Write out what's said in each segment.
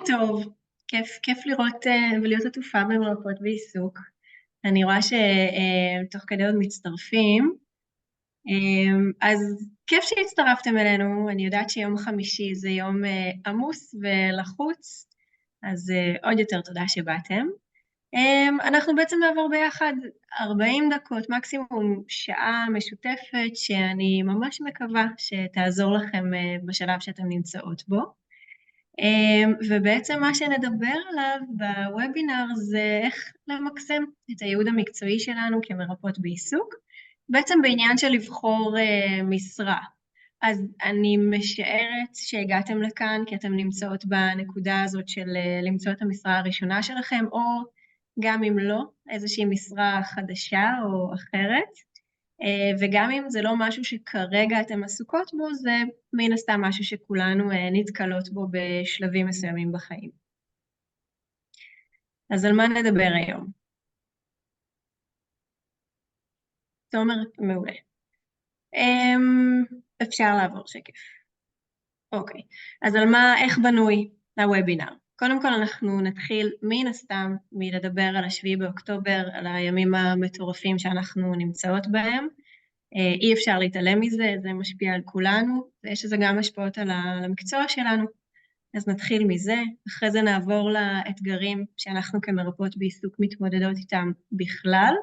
טוב, כיף לראות ולהיות עטופה במרפאות בעיסוק. אני רואה שתוך כדי עוד מצטרפים, אז כיף שהצטרפתם אלינו. אני יודעת שיום חמישי זה יום עמוס ולחוץ, אז עוד יותר תודה שבאתם. אנחנו בעצם נעבור ביחד 40 דקות, מקסימום שעה משותפת, שאני ממש מקווה שתעזור לכם בשלב שאתם נמצאות בו. ובעצם מה שנדבר עליו בוובינר זה איך למקסם את הייעוד המקצועי שלנו כמרפאות בעיסוק, בעצם בעניין של לבחור משרה. אז אני משערת שהגעתם לכאן כי אתם נמצאות בנקודה הזאת של למצוא את המשרה הראשונה שלכם, או גם אם לא, איזושהי משרה חדשה או אחרת. וגם אם זה לא משהו שכרגע אתם עסוקות בו, זה מן הסתם משהו שכולנו נתקלות בו בשלבים מסוימים בחיים. אז על מה נדבר היום? תומר, מעולה. אפשר לעבור שקף. אוקיי, אז על איך בנוי הוובינר? קודם כל אנחנו נתחיל מן הסתם מלדבר על 7 באוקטובר, על הימים המטורפים שאנחנו נמצאות בהם. אי אפשר להתעלם מזה, זה משפיע על כולנו, ויש לזה גם השפעות על המקצוע שלנו. אז נתחיל מזה, אחרי זה נעבור לאתגרים שאנחנו כמרפאות בעיסוק מתמודדות איתם בכלל,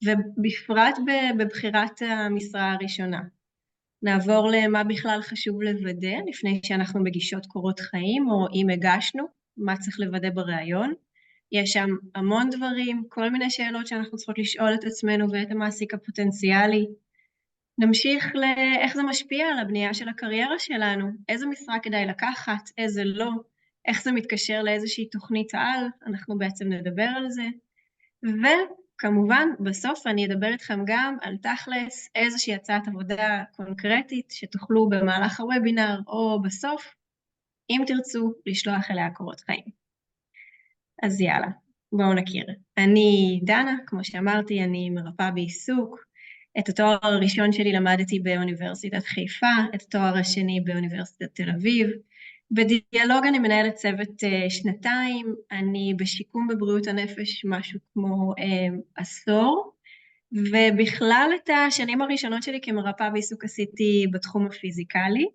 ובפרט בבחירת המשרה הראשונה. נעבור למה בכלל חשוב לוודא לפני שאנחנו מגישות קורות חיים, או אם הגשנו, מה צריך לוודא בראיון. יש שם המון דברים, כל מיני שאלות שאנחנו צריכות לשאול את עצמנו ואת המעסיק הפוטנציאלי. נמשיך לאיך זה משפיע על הבנייה של הקריירה שלנו, איזה משרה כדאי לקחת, איזה לא, איך זה מתקשר לאיזושהי תוכנית על, אנחנו בעצם נדבר על זה. וכמובן, בסוף אני אדבר איתכם גם על תכלס איזושהי הצעת עבודה קונקרטית שתוכלו במהלך הוובינר או בסוף, אם תרצו, לשלוח אליה קורות חיים. אז יאללה, בואו נכיר. אני דנה, כמו שאמרתי, אני מרפאה בעיסוק. את התואר הראשון שלי למדתי באוניברסיטת חיפה, את התואר השני באוניברסיטת תל אביב. בדיאלוג אני מנהלת צוות 2, אני בשיקום בבריאות הנפש משהו כמו עשור, ובכלל את השנים הראשונות שלי כמרפאה בעיסוק עשיתי בתחום הפיזיקלי.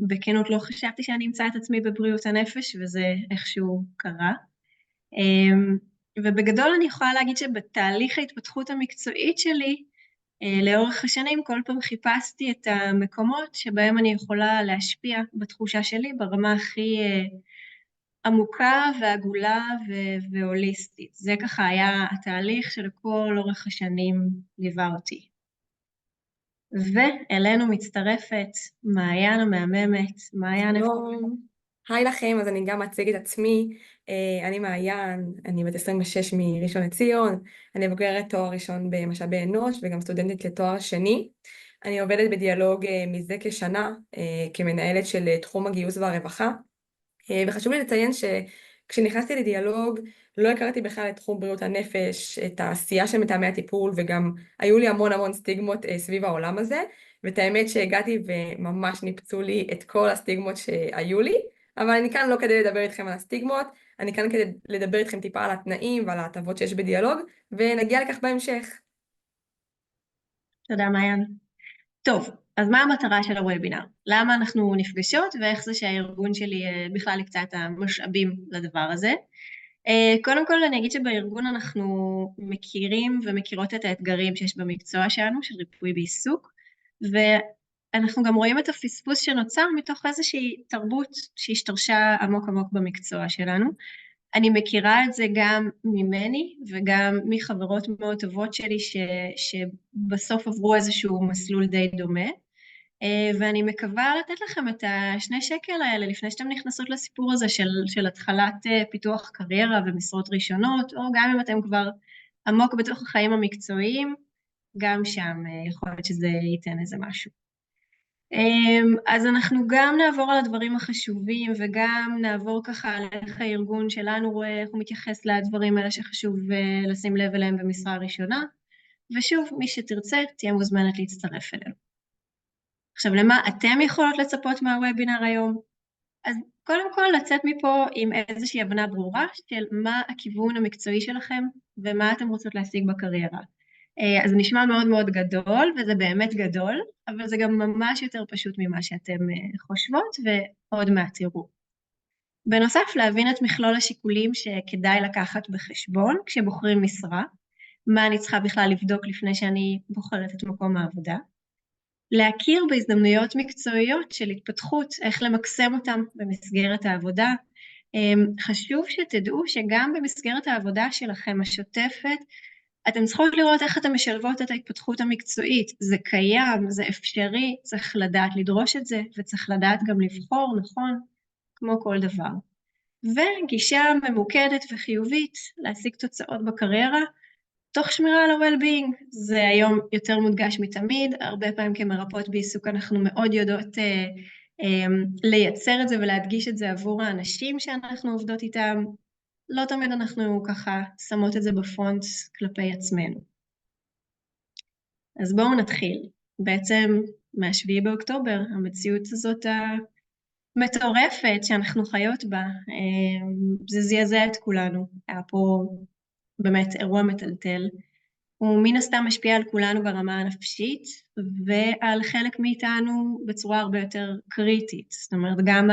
בכנות לא חשבתי שאני אמצא את עצמי בבריאות הנפש, וזה איכשהו קרה. ובגדול אני יכולה להגיד שבתהליך ההתפתחות המקצועית שלי, לאורך השנים כל פעם חיפשתי את המקומות שבהם אני יכולה להשפיע בתחושה שלי ברמה הכי עמוקה ועגולה והוליסטית. זה ככה היה התהליך שלכל אורך השנים ליווה אותי. ואלינו מצטרפת מעיין המהממת. מעיין, היי לכם, אז אני גם אציג את עצמי. אני מעיין, אני בת 26 מראשון לציון, אני בוגרת תואר ראשון במשאבי אנוש וגם סטודנטית לתואר שני. אני עובדת בדיאלוג מזה כשנה כמנהלת של תחום הגיוס והרווחה, וחשוב לי לציין שכשנכנסתי לדיאלוג לא הכרתי בכלל את תחום בריאות הנפש, את העשייה של מתאמי הטיפול, וגם היו לי המון סטיגמות סביב העולם הזה, ואת האמת שהגעתי וממש ניפצו לי את כל הסטיגמות שהיו לי. אבל אני כאן לא כדי לדבר איתכם על הסטיגמות, אני כאן כדי לדבר איתכם טיפה על התנאים ועל ההטבות שיש בדיאלוג, ונגיע לכך בהמשך. תודה מעיין. טוב, אז מה המטרה של הוובינר? למה אנחנו נפגשות ואיך זה שהארגון שלי בכלל יקצה את המשאבים לדבר הזה? קודם כל אני אגיד שבארגון אנחנו מכירים ומכירות את האתגרים שיש במקצוע שלנו של ריפוי בעיסוק, ואנחנו גם רואים את הפספוס שנוצר מתוך איזושהי תרבות שהשתרשה עמוק במקצוע שלנו. אני מכירה את זה גם ממני וגם מחברות מאוד טובות שלי שבסוף עברו איזשהו מסלול די דומה, ואני מקווה לתת לכם את ה2 שקל האלה לפני שאתם נכנסות לסיפור הזה של התחלת פיתוח קריירה ומשרות ראשונות, או גם אם אתם כבר עמוק בתוך החיים המקצועיים, גם שם יכול להיות שזה ייתן איזה משהו. אז אנחנו גם נעבור על הדברים החשובים, וגם נעבור ככה על איך הארגון שלנו רואה, איך הוא מתייחס לדברים האלה שחשוב לשים לב אליהם במשרה הראשונה, ושוב, מי שתרצה תהיה מוזמנת להצטרף אלינו. עכשיו, למה אתם יכולות לצפות מהוובינר היום? אז קודם כל לצאת מפה עם איזושהי הבנה ברורה של מה הכיוון המקצועי שלכם ומה אתם רוצות להשיג בקריירה. אז זה נשמע מאוד מאוד גדול, וזה באמת גדול, אבל זה גם ממש יותר פשוט ממה שאתם חושבות, ועוד מעט תראו. בנוסף, להבין את מכלול השיקולים שכדאי לקחת בחשבון כשבוחרים משרה, מה אני צריכה בכלל לבדוק לפני שאני בוחרת את מקום העבודה, להכיר בהזדמנויות מקצועיות של התפתחות, איך למקסם אותם במסגרת העבודה. חשוב שתדעו שגם במסגרת העבודה שלכם השוטפת, אתם צריכות לראות איך אתם משלבות את ההתפתחות המקצועית. זה קיים, זה אפשרי, צריך לדעת לדרוש את זה, וצריך לדעת גם לבחור, נכון, כמו כל דבר. וגישה ממוקדת וחיובית להשיג תוצאות בקריירה, תוך שמירה על ה-well-being. זה היום יותר מודגש מתמיד, הרבה פעמים כמרפאות בעיסוק אנחנו מאוד יודעות לייצר את זה ולהדגיש את זה עבור האנשים שאנחנו עובדות איתם, לא תמיד אנחנו ככה שמות את זה בפרונט כלפי עצמנו. אז בואו נתחיל. בעצם מה-7 באוקטובר, המציאות הזאת המטורפת שאנחנו חיות בה, זה זעזע את כולנו. היה פה באמת אירוע מטלטל. הוא מן הסתם משפיע על כולנו ברמה הנפשית, ועל חלק מאיתנו בצורה הרבה יותר קריטית. זאת אומרת, גם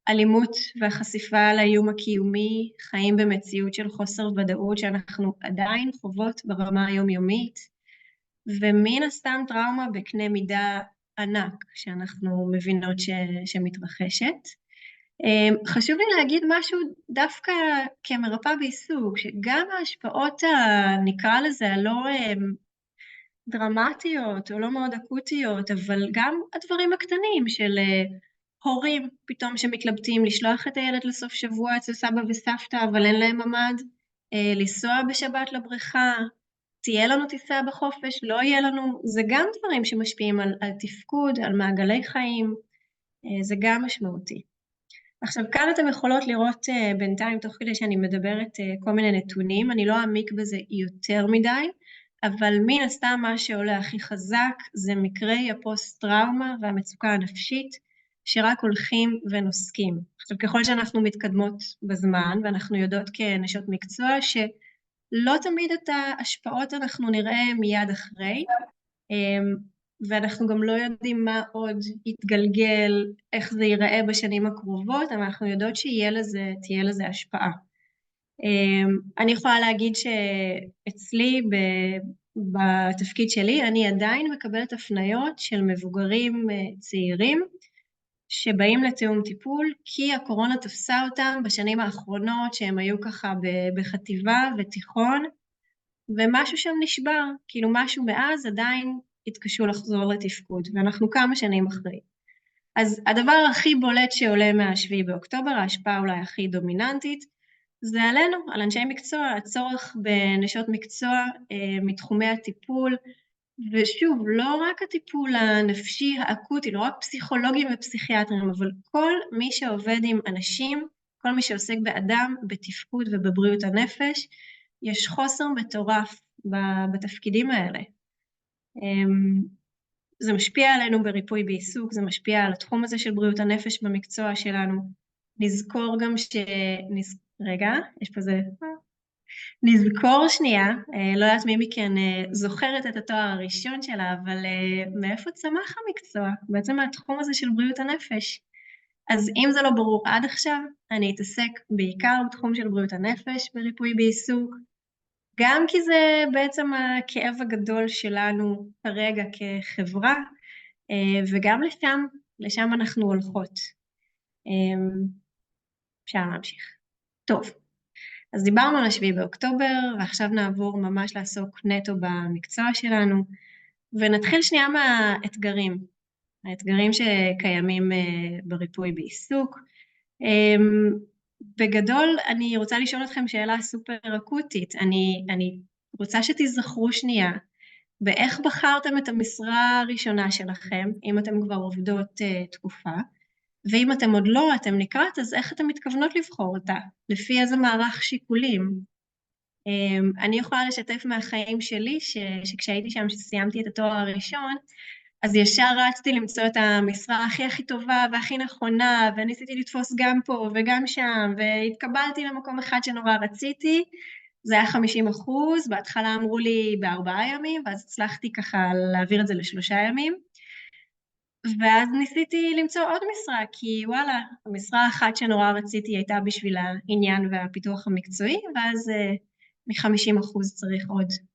האלימות והחשיפה לאיום הקיומי, חיים במציאות של חוסר ודאות שאנחנו עדיין חוות ברמה היומיומית, ומן הסתם טראומה בקנה מידה ענק שאנחנו מבינות שמתרחשת. חשוב לי להגיד משהו דווקא כמרפאה בעיסוק, שגם ההשפעות, נקרא לזה, הלא דרמטיות או לא מאוד אקוטיות, אבל גם הדברים הקטנים של הורים פתאום שמתלבטים לשלוח את הילד לסוף שבוע אצל סבא וסבתא, אבל אין להם ממ"ד, לנסוע בשבת לבריכה, תהיה לנו טיסה בחופש, לא יהיה לנו, זה גם דברים שמשפיעים על תפקוד, על מעגלי חיים, זה גם משמעותי. עכשיו, כאן אתם יכולות לראות בינתיים, תוך כדי שאני מדברת כל מיני נתונים, אני לא אעמיק בזה יותר מדי, אבל מן הסתם מה שעולה הכי חזק זה מקרי הפוסט-טראומה והמצוקה הנפשית, שרק הולכים ונוסקים. עכשיו, ככל שאנחנו מתקדמות בזמן, ואנחנו יודעות כנשות מקצוע, שלא תמיד את ההשפעות אנחנו נראה מיד אחרי, ואנחנו גם לא יודעים מה עוד יתגלגל, איך זה ייראה בשנים הקרובות, אבל אנחנו יודעות תהיה לזה השפעה. אני יכולה להגיד שאצלי בתפקיד שלי, אני עדיין מקבלת הפניות של מבוגרים צעירים, שבאים לתיאום טיפול, כי הקורונה תפסה אותם בשנים האחרונות, שהם היו ככה בחטיבה ותיכון, ומשהו שם נשבר, כאילו משהו מאז עדיין התקשו לחזור לתפקוד, ואנחנו כמה שנים אחרי. אז הדבר הכי בולט שעולה מה-7 באוקטובר, ההשפעה אולי הכי דומיננטית, זה עלינו, על אנשי מקצוע, הצורך בנשות מקצוע מתחומי הטיפול, ושוב, לא רק הטיפול הנפשי האקוטי, לא רק פסיכולוגים ופסיכיאטרים, אבל כל מי שעובד עם אנשים, כל מי שעוסק באדם, בתפקוד ובבריאות הנפש, יש חוסר מטורף בתפקידים האלה. זה משפיע עלינו בריפוי בעיסוק, זה משפיע על התחום הזה של בריאות הנפש במקצוע שלנו. נזכור גם רגע, יש פה זה... נזכור שנייה, לא יודעת מי מכן זוכרת את התואר הראשון שלה, אבל מאיפה צמח המקצוע? בעצם מהתחום הזה של בריאות הנפש. אז אם זה לא ברור עד עכשיו, אני אתעסק בעיקר בתחום של בריאות הנפש, בריפוי בעיסוק, גם כי זה בעצם הכאב הגדול שלנו כרגע כחברה, וגם לשם אנחנו הולכות. אפשר להמשיך. טוב, אז דיברנו על 7 באוקטובר, ועכשיו נעבור ממש לעסוק נטו במקצוע שלנו, ונתחיל שנייה מהאתגרים, האתגרים שקיימים בריפוי בעיסוק. בגדול, אני רוצה לשאול אתכם שאלה סופר אקוטית. אני רוצה שתזכרו שנייה, באיך בחרתם את המשרה הראשונה שלכם, אם אתם כבר עובדות תקופה, ואם אתם עוד לא, אתם לקראת, אז איך אתם מתכוונות לבחור אותה? לפי איזה מערך שיקולים? אני יכולה לשתף מהחיים שלי, שכשהייתי שם, שסיימתי את התואר הראשון, אז ישר רצתי למצוא את המשרה הכי טובה והכי נכונה, וניסיתי לתפוס גם פה וגם שם, והתקבלתי למקום אחד שנורא רציתי, זה היה 50%, בהתחלה אמרו לי ב4 ימים, ואז הצלחתי ככה להעביר את זה ל3 ימים, ואז ניסיתי למצוא עוד משרה, כי וואלה, המשרה האחת שנורא רציתי הייתה בשביל העניין והפיתוח המקצועי, ואז מ-50% צריך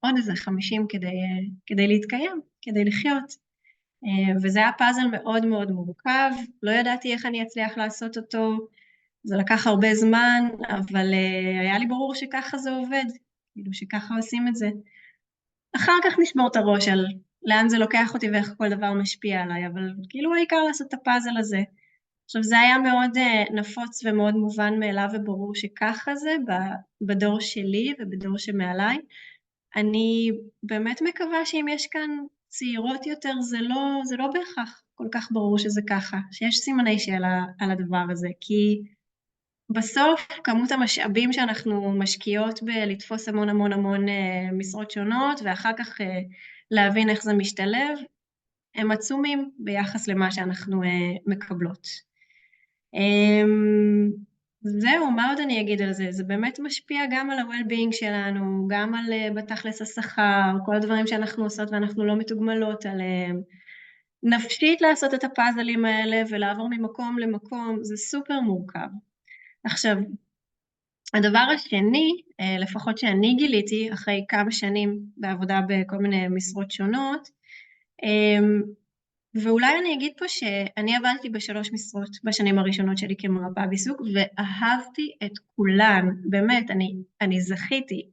עוד איזה 50 כדי להתקיים, כדי לחיות. וזה היה פאזל מאוד מאוד מורכב, לא ידעתי איך אני אצליח לעשות אותו, זה לקח הרבה זמן, אבל היה לי ברור שככה זה עובד, כאילו שככה עושים את זה. אחר כך נשבור את הראש על לאן זה לוקח אותי ואיך כל דבר משפיע עליי, אבל כאילו העיקר לעשות את הפאזל הזה. עכשיו זה היה מאוד נפוץ ומאוד מובן מאליו וברור שככה זה בדור שלי ובדור שמעליי. אני באמת מקווה שאם יש כאן צעירות יותר, זה לא בהכרח כל כך ברור שזה ככה, שיש סימני שאלה על הדבר הזה, כי בסוף כמות המשאבים שאנחנו משקיעות בלתפוס המון המון המון משרות שונות, ואחר כך להבין איך זה משתלב, הם עצומים ביחס למה שאנחנו מקבלות. זהו, מה עוד אני אגיד על זה? זה באמת משפיע גם על ה-well-being שלנו, גם על בתכלס השכר, כל הדברים שאנחנו עושות ואנחנו לא מתוגמלות עליהם. נפשית לעשות את הפאזלים האלה ולעבור ממקום למקום, זה סופר מורכב. עכשיו, הדבר השני, לפחות שאני גיליתי אחרי כמה שנים בעבודה בכל מיני משרות שונות, ואולי אני אגיד פה שאני עבדתי ב3 משרות בשנים הראשונות שלי כמרפאה בעיסוק, ואהבתי את כולן, באמת, אני זכיתי.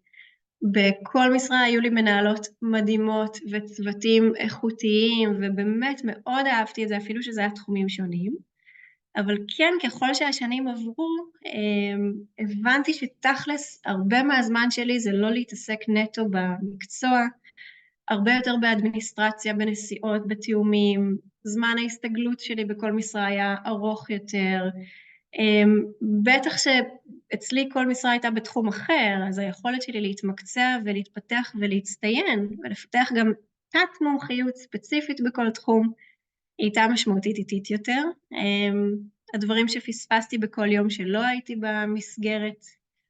בכל משרה היו לי מנהלות מדהימות וצוותים איכותיים, ובאמת מאוד אהבתי את זה, אפילו שזה היה תחומים שונים. אבל כן, ככל שהשנים עברו, הבנתי שתכלס הרבה מהזמן שלי זה לא להתעסק נטו במקצוע, הרבה יותר באדמיניסטרציה, בנסיעות, בתיאומים, זמן ההסתגלות שלי בכל משרה היה ארוך יותר, בטח שאצלי כל משרה הייתה בתחום אחר, אז היכולת שלי להתמקצע ולהתפתח ולהצטיין, ולפתח גם תת מומחיות ספציפית בכל תחום, הייתה משמעותית איטית יותר. הדברים שפספסתי בכל יום שלא הייתי במסגרת,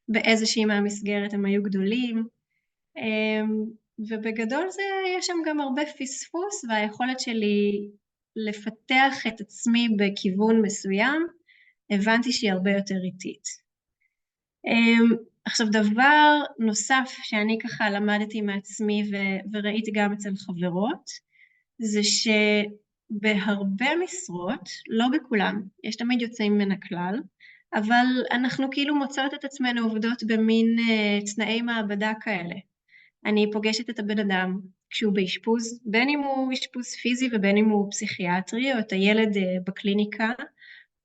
באיזושהי מהמסגרת הם היו גדולים, ובגדול זה, יש שם גם הרבה פספוס, והיכולת שלי לפתח את עצמי בכיוון מסוים, הבנתי שהיא הרבה יותר איטית. עכשיו דבר נוסף שאני ככה למדתי מעצמי וראיתי גם אצל חברות, זה שבהרבה משרות, לא בכולם, יש תמיד יוצאים מן הכלל, אבל אנחנו כאילו מוצאות את עצמנו עובדות במין תנאי מעבדה כאלה. אני פוגשת את הבן אדם כשהוא באשפוז, בין אם הוא אשפוז פיזי ובין אם הוא פסיכיאטרי, או את הילד בקליניקה,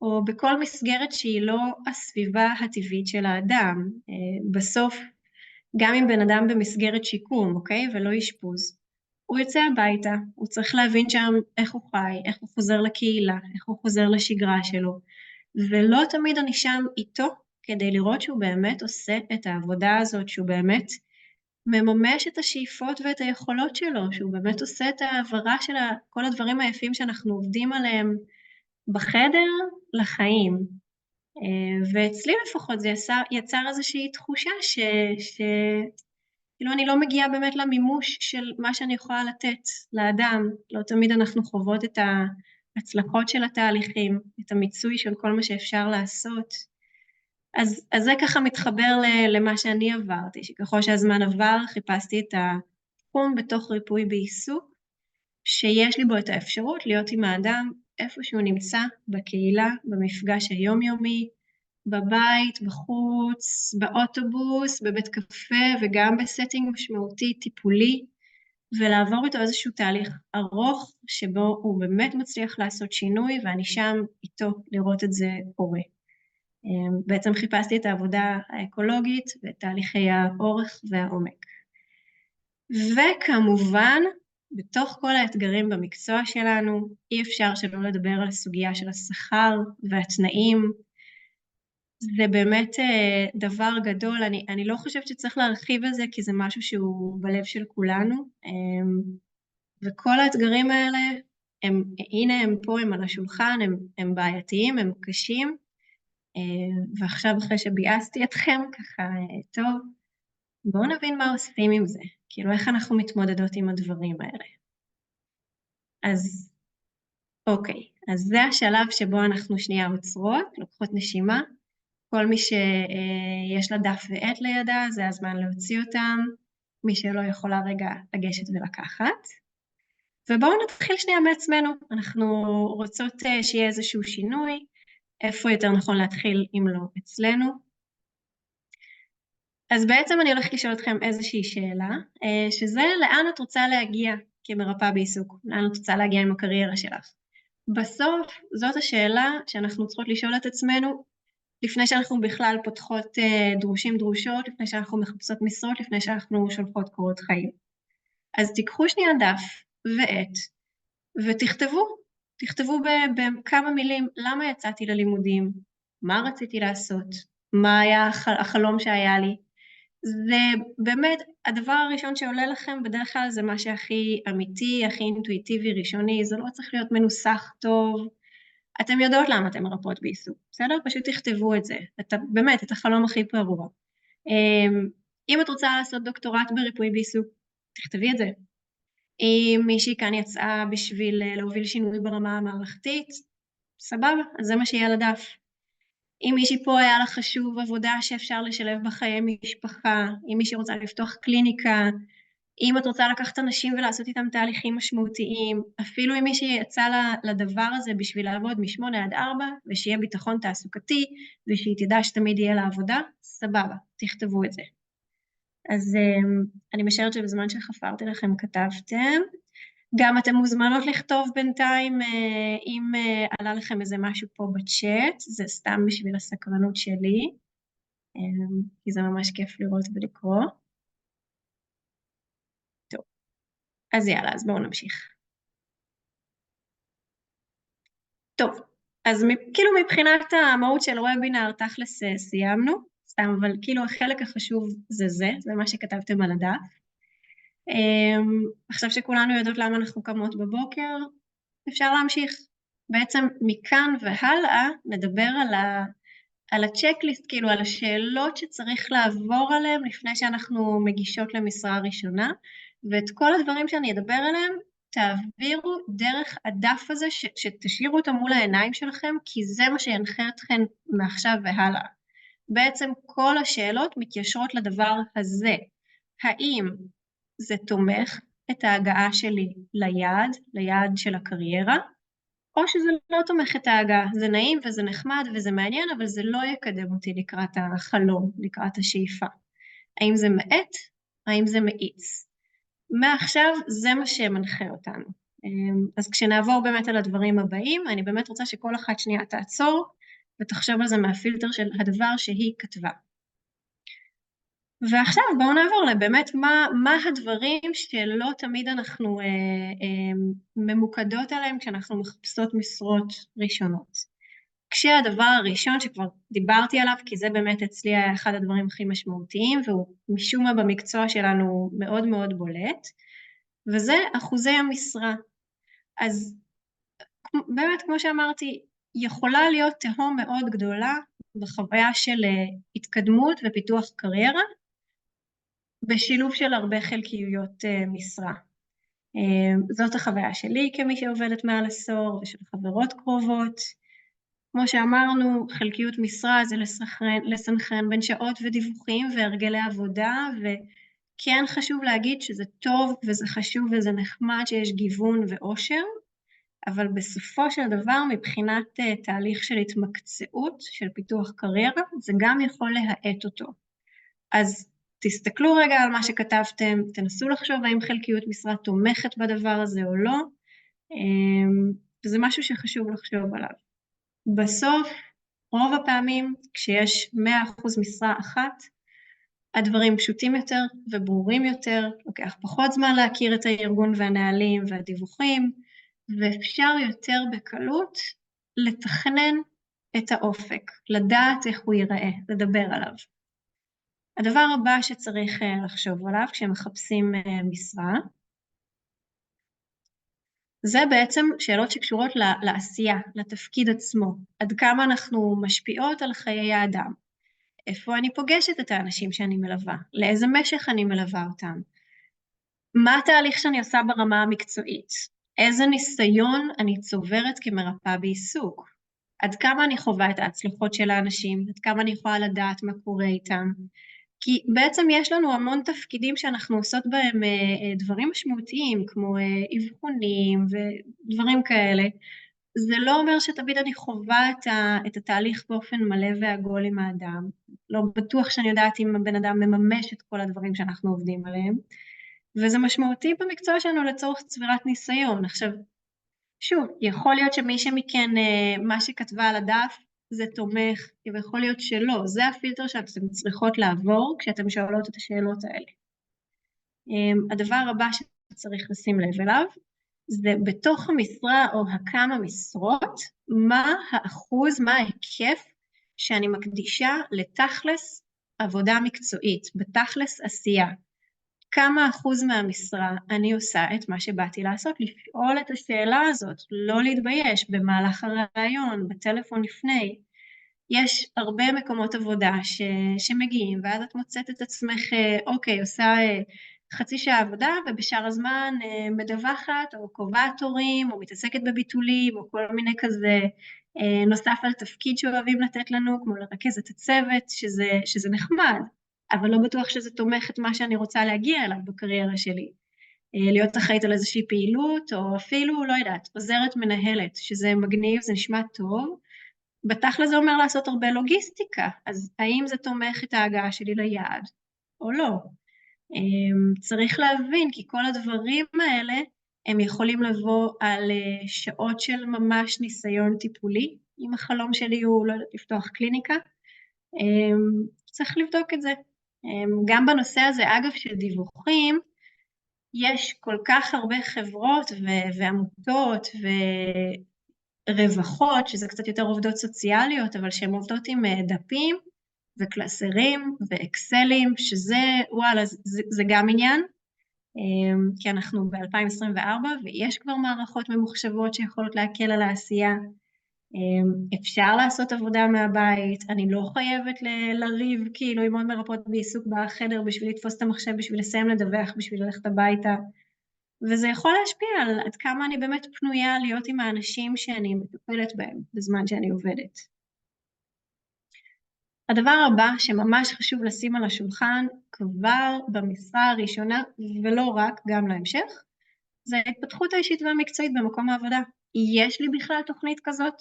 או בכל מסגרת שהיא לא הסביבה הטבעית של האדם. בסוף, גם אם בן אדם במסגרת שיקום, אוקיי? ולא אשפוז, הוא יוצא הביתה, הוא צריך להבין שם איך הוא חי, איך הוא חוזר לקהילה, איך הוא חוזר לשגרה שלו, ולא תמיד אני שם איתו, כדי לראות שהוא באמת עושה את העבודה הזאת, שהוא באמת מממש את השאיפות ואת היכולות שלו, שהוא באמת עושה את העברה של כל הדברים היפים שאנחנו עובדים עליהם בחדר לחיים. ואצלי לפחות זה יצר איזושהי תחושה כאילו אני לא מגיעה באמת למימוש של מה שאני יכולה לתת לאדם, לא תמיד אנחנו חוות את ההצלחות של התהליכים, את המיצוי של כל מה שאפשר לעשות. אז זה ככה מתחבר למה שאני עברתי, שככל שהזמן עבר חיפשתי את התחום בתוך ריפוי בעיסוק, שיש לי בו את האפשרות להיות עם האדם איפה שהוא נמצא, בקהילה, במפגש היומיומי, בבית, בחוץ, באוטובוס, בבית קפה וגם בסטינג משמעותי, טיפולי, ולעבור איתו איזשהו תהליך ארוך שבו הוא באמת מצליח לעשות שינוי ואני שם איתו לראות את זה קורה. בעצם חיפשתי את העבודה האקולוגית ואת תהליכי האורך והעומק. וכמובן, בתוך כל האתגרים במקצוע שלנו, אי אפשר שלא לדבר על הסוגיה של השכר והתנאים. זה באמת דבר גדול, אני לא חושבת שצריך להרחיב על זה, כי זה משהו שהוא בלב של כולנו, וכל האתגרים האלה הנה הם פה, הם על השולחן, הם בעייתיים, הם קשים, ועכשיו אחרי שביאסתי אתכם, ככה, טוב, בואו נבין מה עושים עם זה, כאילו איך אנחנו מתמודדות עם הדברים האלה. אז אוקיי, אז זה השלב שבו אנחנו שנייה עוצרות, לוקחות נשימה, כל מי שיש לה דף ועט לידה, זה הזמן להוציא אותם, מי שלא יכולה רגע לגשת ולקחת. ובואו נתחיל שנייה מעצמנו, אנחנו רוצות שיהיה איזשהו שינוי, איפה יותר נכון להתחיל אם לא אצלנו. אז בעצם אני הולכת לשאול אתכם איזושהי שאלה, שזה לאן את רוצה להגיע כמרפאה בעיסוק, לאן את רוצה להגיע עם הקריירה שלך. בסוף זאת השאלה שאנחנו צריכות לשאול את עצמנו, לפני שאנחנו בכלל פותחות דרושים דרושות, לפני שאנחנו מחפשות משרות, לפני שאנחנו שולחות קורות חיים. אז תיקחו שנייה דף ועט, תכתבו בכמה מילים, למה יצאתי ללימודים, מה רציתי לעשות, מה היה החלום שהיה לי. זה באמת, הדבר הראשון שעולה לכם בדרך כלל זה מה שהכי אמיתי, הכי אינטואיטיבי, ראשוני, זה לא צריך להיות מנוסח טוב, אתם יודעות למה אתם מרפאות בעיסוק, בסדר? פשוט תכתבו את זה, באמת, את החלום הכי פרוע. אם את רוצה לעשות דוקטורט בריפוי בעיסוק, תכתבי את זה. אם מישהי כאן יצאה בשביל להוביל שינוי ברמה המערכתית, סבבה, אז זה מה שיהיה על הדף. אם מישהי פה היה לה חשוב עבודה שאפשר לשלב בחיי משפחה, אם מישהי רוצה לפתוח קליניקה, אם את רוצה לקחת אנשים ולעשות איתם תהליכים משמעותיים, אפילו אם מישהי יצא לדבר הזה בשביל לעבוד מ8 עד 4, ושיהיה ביטחון תעסוקתי, ושהיא תדע שתמיד יהיה לה עבודה, סבבה, תכתבו את זה. אז אני משערת שבזמן שחפרתי לכם כתבתם, גם אתם מוזמנות לכתוב בינתיים אם עלה לכם איזה משהו פה בצ'אט, זה סתם בשביל הסקרנות שלי, כי זה ממש כיף לראות ולקרוא. טוב, אז יאללה, אז בואו נמשיך. טוב, אז כאילו מבחינת המהות של וובינר, תכלס סיימנו, סתם, אבל כאילו החלק החשוב זה מה שכתבתם על הדף. עכשיו שכולנו יודעות למה אנחנו קמות בבוקר, אפשר להמשיך. בעצם מכאן והלאה נדבר על הצ'קליסט, כאילו על השאלות שצריך לעבור עליהן לפני שאנחנו מגישות למשרה הראשונה, ואת כל הדברים שאני אדבר עליהם, תעבירו דרך הדף הזה, שתשאירו אותו מול העיניים שלכם, כי זה מה שינחה אתכם מעכשיו והלאה. בעצם כל השאלות מתיישרות לדבר הזה. האם זה תומך את ההגעה שלי ליעד של הקריירה, או שזה לא תומך את ההגעה, זה נעים וזה נחמד וזה מעניין, אבל זה לא יקדם אותי לקראת החלום, לקראת השאיפה. האם זה מאט? האם זה מאיץ? מעכשיו זה מה שמנחה אותנו. אז כשנעבור באמת על הדברים הבאים, אני באמת רוצה שכל אחת שנייה תעצור, ותחשוב על זה מהפילטר של הדבר שהיא כתבה. ועכשיו בואו נעבור לבאמת מה הדברים שלא תמיד אנחנו ממוקדות עליהם כשאנחנו מחפשות משרות ראשונות. כשהדבר הראשון שכבר דיברתי עליו, כי זה באמת אצלי היה אחד הדברים הכי משמעותיים, והוא משום מה במקצוע שלנו מאוד מאוד בולט, וזה אחוזי המשרה. אז באמת כמו שאמרתי, יכולה להיות תהום מאוד גדולה בחוויה של התקדמות ופיתוח קריירה, בשילוב של הרבה חלקיות משרה. זאת החוויה שלי כמי שעובדת מעל עשור ושל חברות קרובות. כמו שאמרנו, חלקיות משרה זה לסנכרן בין שעות ודיווחים והרגלי עבודה, וכן חשוב להגיד שזה טוב וזה חשוב וזה נחמד שיש גיוון ואושר, אבל בסופו של דבר מבחינת תהליך של התמקצעות, של פיתוח קריירה, זה גם יכול להאט אותו. אז תסתכלו רגע על מה שכתבתם, תנסו לחשוב האם חלקיות משרה תומכת בדבר הזה או לא, וזה משהו שחשוב לחשוב עליו. בסוף, רוב הפעמים, כשיש 100% משרה אחת, הדברים פשוטים יותר וברורים יותר, לוקח פחות זמן להכיר את הארגון והנהלים והדיווחים, ואפשר יותר בקלות לתכנן את האופק, לדעת איך הוא ייראה, לדבר עליו. הדבר הבא שצריך לחשוב עליו כשמחפשים משרה, זה בעצם שאלות שקשורות לעשייה, לתפקיד עצמו, עד כמה אנחנו משפיעות על חיי האדם, איפה אני פוגשת את האנשים שאני מלווה, לאיזה משך אני מלווה אותם, מה התהליך שאני עושה ברמה המקצועית, איזה ניסיון אני צוברת כמרפאה בעיסוק, עד כמה אני חווה את ההצלחות של האנשים, עד כמה אני יכולה לדעת מה קורה איתם, כי בעצם יש לנו המון תפקידים שאנחנו עושות בהם דברים משמעותיים, כמו אבחונים ודברים כאלה. זה לא אומר שתמיד אני חווה את התהליך באופן מלא ועגול עם האדם. לא בטוח שאני יודעת אם הבן אדם מממש את כל הדברים שאנחנו עובדים עליהם. וזה משמעותי במקצוע שלנו לצורך צבירת ניסיון. עכשיו, שוב, יכול להיות שמי שמכן, מה שכתבה על הדף, זה תומך, ויכול להיות שלא. זה הפילטר שאתן צריכות לעבור כשאתן שואלות את השאלות האלה. הדבר הבא שצריך לשים לב אליו, זה בתוך המשרה או הכמה משרות, מה האחוז, מה ההיקף שאני מקדישה לתכלס עבודה מקצועית, בתכלס עשייה. כמה אחוז מהמשרה אני עושה את מה שבאתי לעשות, לשאול את השאלה הזאת, לא להתבייש במהלך הרעיון, בטלפון לפני. יש הרבה מקומות עבודה שמגיעים, ואז את מוצאת את עצמך, אוקיי, עושה חצי שעה עבודה, ובשאר הזמן מדווחת, או קובעת תורים, או מתעסקת בביטולים, או כל מיני כזה, נוסף על תפקיד שאוהבים לתת לנו, כמו לרכז את הצוות, שזה נחמד, אבל לא בטוח שזה תומך את מה שאני רוצה להגיע אליו בקריירה שלי. להיות אחראית על איזושהי פעילות, או אפילו, לא יודעת, עוזרת מנהלת, שזה מגניב, זה נשמע טוב, בתכל'ס זה אומר לעשות הרבה לוגיסטיקה, אז האם זה תומך את ההגעה שלי ליעד או לא? צריך להבין, כי כל הדברים האלה, הם יכולים לבוא על שעות של ממש ניסיון טיפולי, אם החלום שלי הוא לא יודעת, לפתוח קליניקה, צריך לבדוק את זה. גם בנושא הזה, אגב, של דיווחים, יש כל כך הרבה חברות ועמותות ורווחות, שזה קצת יותר עובדות סוציאליות, אבל שהן עובדות עם דפים וקלסרים ואקסלים, שזה, וואלה, זה גם עניין, כי אנחנו ב-2024 ויש כבר מערכות ממוחשבות שיכולות להקל על העשייה, אפשר לעשות עבודה מהבית, אני לא חייבת לריב כאילו עם עוד מרפאות בעיסוק בחדר בשביל לתפוס את המחשב, בשביל לסיים לדווח, בשביל ללכת הביתה, וזה יכול להשפיע על עד כמה אני באמת פנויה להיות עם האנשים שאני מטפלת בהם בזמן שאני עובדת. הדבר הבא שממש חשוב לשים על השולחן כבר במשרה הראשונה, ולא רק, גם להמשך, זה ההתפתחות האישית והמקצועית במקום העבודה. יש לי בכלל תוכנית כזאת?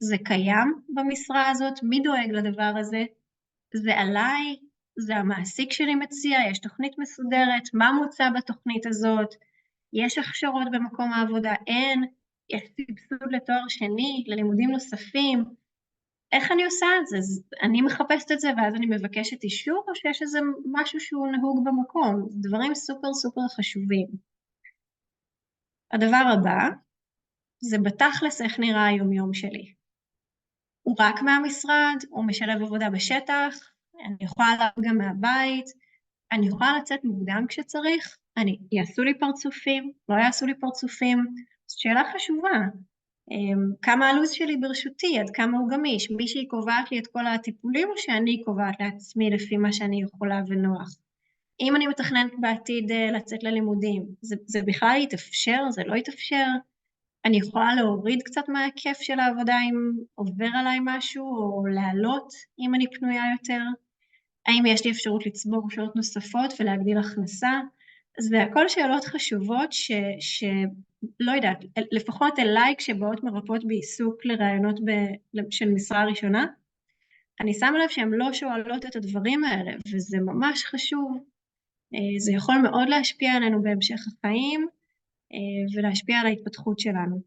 זה קיים במשרה הזאת? מי דואג לדבר הזה? זה עליי? זה המעסיק שלי מציע? יש תוכנית מסודרת? מה מוצע בתוכנית הזאת? יש הכשרות במקום העבודה? אין? יש סבסוד לתואר שני, ללימודים נוספים? איך אני עושה את זה? אני מחפשת את זה ואז אני מבקשת אישור, או שיש איזה משהו שהוא נהוג במקום? דברים סופר סופר חשובים. הדבר הבא, זה בתכלס איך נראה היומיום שלי. הוא רק מהמשרד, הוא משלב עבודה בשטח, אני יכולה לעבוד גם מהבית, אני יכולה לצאת מוקדם כשצריך, יעשו לי פרצופים, לא יעשו לי פרצופים, זו שאלה חשובה. כמה הלו"ז שלי ברשותי, עד כמה הוא גמיש, מישהי קובעת לי את כל הטיפולים או שאני קובעת לעצמי לפי מה שאני יכולה ונוח. אם אני מתכננת בעתיד לצאת ללימודים, זה בכלל יתאפשר, זה לא יתאפשר, אני יכולה להוריד קצת מהכיף של העבודה אם עובר עליי משהו, או לעלות אם אני פנויה יותר, האם יש לי אפשרות לצבור שעות נוספות ולהגדיל הכנסה, זה הכל שאלות חשובות לא יודעת, לפחות אליי כשבאות מרפאות בעיסוק לרעיונות של משרה ראשונה, אני שמה לב שהן לא שואלות את הדברים האלה, וזה ממש חשוב, זה יכול מאוד להשפיע עלינו בהמשך החיים, ולהשפיע על ההתפתחות שלנו.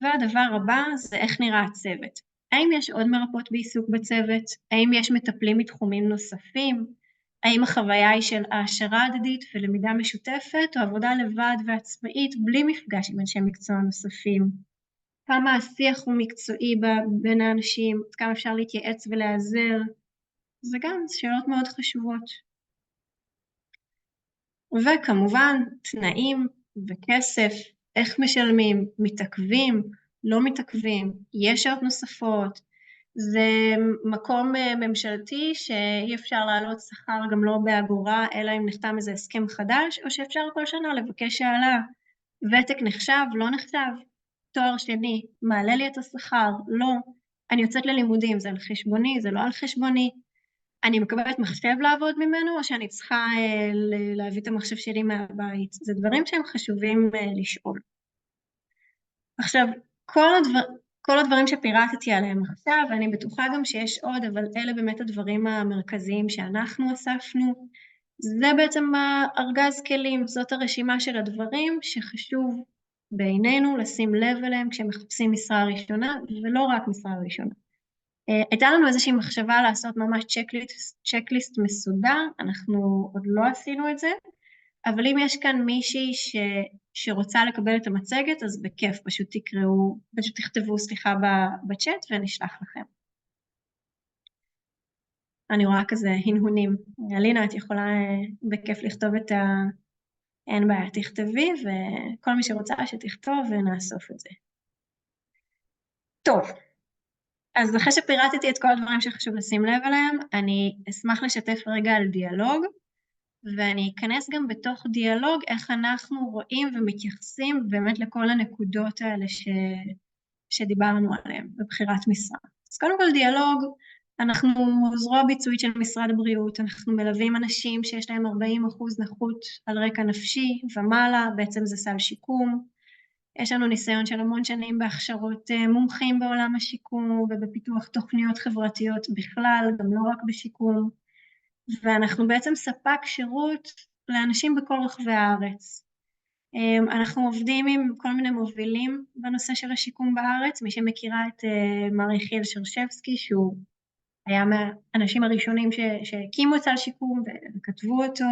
והדבר הבא זה איך נראה הצוות. האם יש עוד מרפאות בעיסוק בצוות? האם יש מטפלים מתחומים נוספים? האם החוויה היא של העשרה הדדית ולמידה משותפת, או עבודה לבד ועצמאית בלי מפגש עם אנשי מקצוע נוספים? כמה השיח הוא מקצועי בין האנשים, כמה אפשר להתייעץ ולעזר? זה גם שאלות מאוד חשובות. וכמובן, תנאים וכסף, איך משלמים, מתעכבים, לא מתעכבים, יש שעות נוספות, זה מקום ממשלתי שאי אפשר להעלות שכר גם לא באגורה, אלא אם נחתם איזה הסכם חדש, או שאפשר כל שנה לבקש העלה. ותק נחשב, לא נחשב, תואר שני, מעלה לי את השכר, לא, אני יוצאת ללימודים, זה על חשבוני, זה לא על חשבוני, אני מקבלת מחשב לעבוד ממנו, או שאני צריכה להביא את המחשב שלי מהבית, זה דברים שהם חשובים לשאול. עכשיו, כל הדברים שפירטתי עליהם עכשיו, ואני בטוחה גם שיש עוד, אבל אלה באמת הדברים המרכזיים שאנחנו אספנו, זה בעצם ארגז כלים, זאת הרשימה של הדברים שחשוב בעינינו לשים לב אליהם כשמחפשים משרה ראשונה, ולא רק משרה ראשונה. הייתה לנו איזושהי מחשבה לעשות ממש צ'קליסט מסודר, אנחנו עוד לא עשינו את זה, אבל אם יש כאן מישהי שרוצה לקבל את המצגת, אז בכיף, פשוט תכתבו בצ'אט ונשלח לכם. אני רואה כזה הנהונים. אלינה, את יכולה בכיף לכתוב אין בעיה, תכתבי, וכל מי שרוצה שתכתוב ונאסוף את זה. טוב, אז אחרי שפירטתי את כל הדברים שחשוב לשים לב אליהם, אני אשמח לשתף רגע על דיאלוג, ואני אכנס גם בתוך דיאלוג איך אנחנו רואים ומתייחסים באמת לכל הנקודות האלה שדיברנו עליהן בבחירת משרה. אז קודם כל דיאלוג, אנחנו זרוע ביצועית של משרד הבריאות, אנחנו מלווים אנשים שיש להם 40% נכות על רקע נפשי ומעלה, בעצם זה סל שיקום, יש לנו ניסיון של המון שנים בהכשרות מומחים בעולם השיקום ובפיתוח תוכניות חברתיות בכלל, גם לא רק בשיקום, ואנחנו בעצם ספק שירות לאנשים בכל רחבי הארץ. אנחנו עובדים עם כל מיני מובילים בנושא של השיקום בארץ, מי שמכירה את מר יחיאל שרשבסקי, שהוא היה מהאנשים הראשונים שהקימו את סל שיקום וכתבו אותו,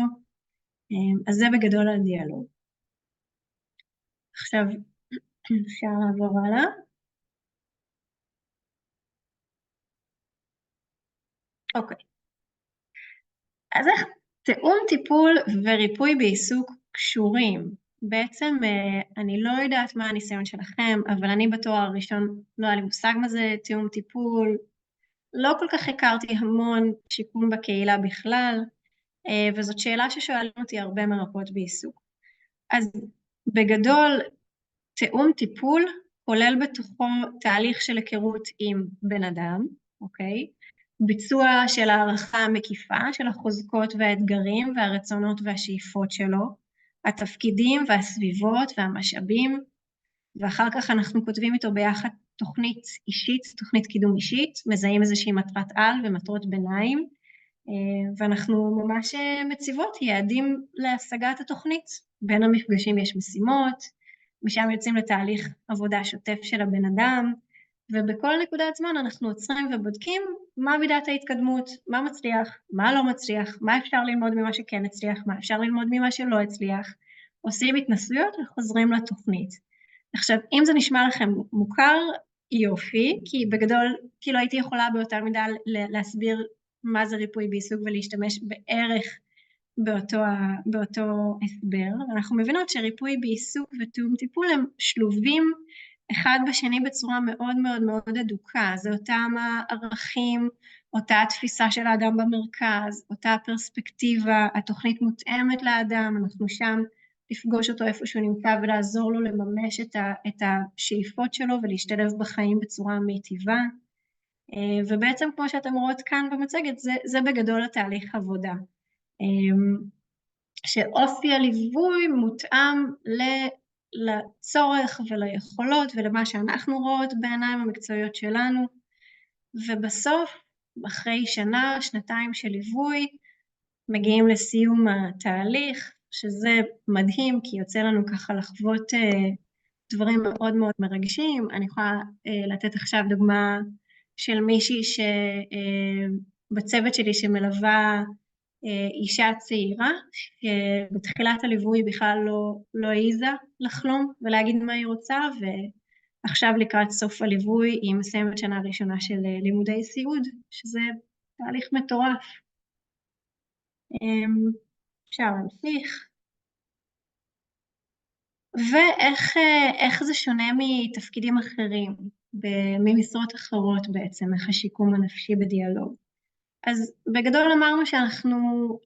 אז זה בגדול הדיאלוג. עכשיו אפשר לעבור הלאה. אוקיי. אז איך תיאום טיפול וריפוי בעיסוק קשורים? בעצם אני לא יודעת מה הניסיון שלכם, אבל אני בתואר הראשון לא היה לי מושג מה זה תיאום טיפול, לא כל כך הכרתי המון שיקום בקהילה בכלל, וזאת שאלה ששואלים אותי הרבה מרפאות בעיסוק. אז בגדול, תיאום טיפול כולל בתוכו תהליך של היכרות עם בן אדם, אוקיי? ביצוע של הערכה מקיפה של החוזקות והאתגרים והרצונות והשאיפות שלו, התפקידים והסביבות והמשאבים, ואחר כך אנחנו כותבים איתו ביחד תוכנית אישית, תוכנית קידום אישית, מזהים איזושהי מטרת על ומטרות ביניים, ואנחנו ממש מציבות יעדים להשגת התוכנית. בין המפגשים יש משימות, משם יוצאים לתהליך עבודה שוטף של הבן אדם, ובכל נקודת זמן אנחנו עוצרים ובודקים מה מידת ההתקדמות, מה מצליח, מה לא מצליח, מה אפשר ללמוד ממה שכן הצליח, מה אפשר ללמוד ממה שלא הצליח, עושים התנסויות וחוזרים לתוכנית. עכשיו, אם זה נשמע לכם מוכר, יופי, כי בגדול, כאילו הייתי יכולה באותה מידה להסביר מה זה ריפוי בעיסוק ולהשתמש בערך באותו הסבר. אנחנו מבינות שריפוי בעיסוק ותיאום טיפול הם שלובים אחד בשני בצורה מאוד מאוד מאוד אדוקה, זה אותם הערכים, אותה התפיסה של האדם במרכז, אותה הפרספקטיבה, התוכנית מותאמת לאדם, אנחנו שם לפגוש אותו איפה שהוא נמצא ולעזור לו לממש את השאיפות שלו ולהשתלב בחיים בצורה מיטיבה, ובעצם כמו שאתם רואות כאן במצגת, זה בגדול התהליך עבודה, שאופי הליווי מותאם לצורך וליכולות ולמה שאנחנו רואות בעיניים המקצועיות שלנו, ובסוף אחרי שנה, שנתיים של ליווי, מגיעים לסיום התהליך, שזה מדהים כי יוצא לנו ככה לחוות דברים מאוד מאוד מרגשים. אני יכולה לתת עכשיו דוגמה של מישהי שבצוות שלי שמלווה אישה צעירה, שבתחילת הליווי בכלל לא העיזה לחלום ולהגיד מה היא רוצה, ועכשיו לקראת סוף הליווי היא מסיימת שנה ראשונה של לימודי סיעוד, שזה תהליך מטורף. אפשר להמשיך. ואיך זה שונה מתפקידים אחרים, ממשרות אחרות בעצם, איך השיקום הנפשי בדיאלוג. אז בגדול אמרנו